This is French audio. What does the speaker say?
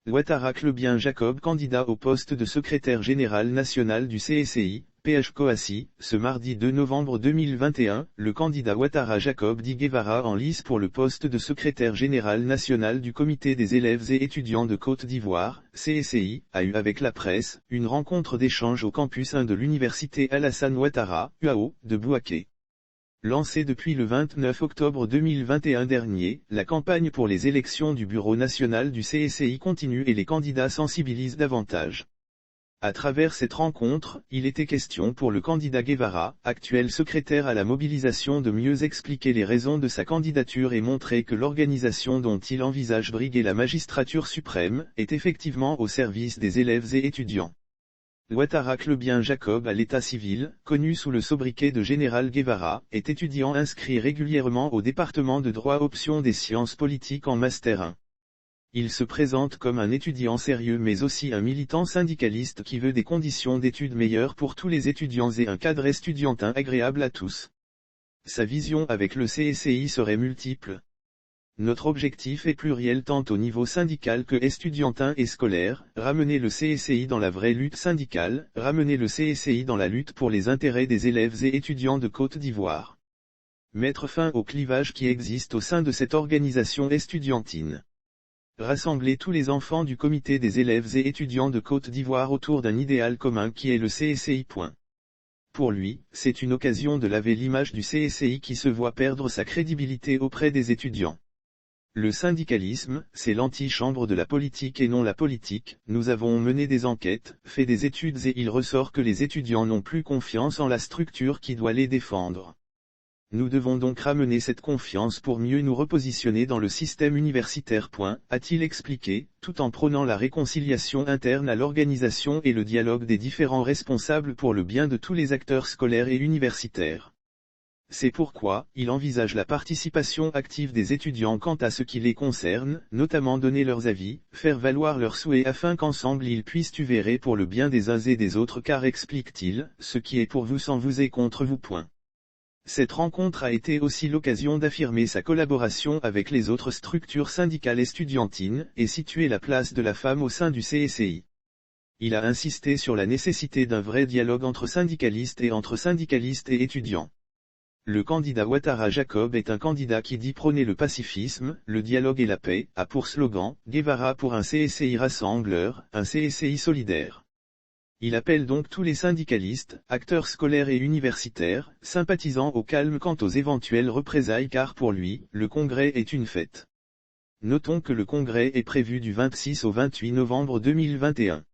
Ouattara Kleubien Jacob candidat au poste de secrétaire général national du CSCI, PH-COACI, ce mardi 2 novembre 2021, le candidat Ouattara Jacob Di Guevara en lice pour le poste de secrétaire général national du Comité des élèves et étudiants de Côte d'Ivoire, CSCI, a eu avec la presse, une rencontre d'échange au campus 1 de l'université Alassane Ouattara, UAO, de Bouaké. Lancée depuis le 29 octobre 2021 dernier, la campagne pour les élections du Bureau national du CSCI continue et les candidats sensibilisent davantage. À travers cette rencontre, il était question pour le candidat Guevara, actuel secrétaire à la mobilisation, de mieux expliquer les raisons de sa candidature et montrer que l'organisation dont il envisage briguer la magistrature suprême, est effectivement au service des élèves et étudiants. Ouattara Kleubien Jacob à l'état civil, connu sous le sobriquet de Général Guevara, est étudiant inscrit régulièrement au département de droit option des sciences politiques en Master 1. Il se présente comme un étudiant sérieux mais aussi un militant syndicaliste qui veut des conditions d'études meilleures pour tous les étudiants et un cadre estudiantin agréable à tous. Sa vision avec le CSCI serait multiple. Notre objectif est pluriel tant au niveau syndical que estudiantin et scolaire, ramener le CSCI dans la vraie lutte syndicale, ramener le CSCI dans la lutte pour les intérêts des élèves et étudiants de Côte d'Ivoire. Mettre fin au clivage qui existe au sein de cette organisation estudiantine. Rassembler tous les enfants du comité des élèves et étudiants de Côte d'Ivoire autour d'un idéal commun qui est le CSCI. Pour lui, c'est une occasion de laver l'image du CSCI qui se voit perdre sa crédibilité auprès des étudiants. Le syndicalisme, c'est l'antichambre de la politique et non la politique. Nous avons mené des enquêtes, fait des études et il ressort que les étudiants n'ont plus confiance en la structure qui doit les défendre. Nous devons donc ramener cette confiance pour mieux nous repositionner dans le système universitaire. A-t-il expliqué, tout en prônant la réconciliation interne à l'organisation et le dialogue des différents responsables pour le bien de tous les acteurs scolaires et universitaires. C'est pourquoi, il envisage la participation active des étudiants quant à ce qui les concerne, notamment donner leurs avis, faire valoir leurs souhaits afin qu'ensemble ils puissent œuvrer pour le bien des uns et des autres car explique-t-il, ce qui est pour vous sans vous est contre vous. Cette rencontre a été aussi l'occasion d'affirmer sa collaboration avec les autres structures syndicales estudiantines, et situer la place de la femme au sein du CSCI. Il a insisté sur la nécessité d'un vrai dialogue entre syndicalistes et étudiants. Le candidat Ouattara Jacob est un candidat qui dit prôner le pacifisme, le dialogue et la paix, a pour slogan, Guevara pour un CSCI rassembleur, un CSCI solidaire. Il appelle donc tous les syndicalistes, acteurs scolaires et universitaires, sympathisants au calme quant aux éventuelles représailles car pour lui, le congrès est une fête. Notons que le congrès est prévu du 26 au 28 novembre 2021.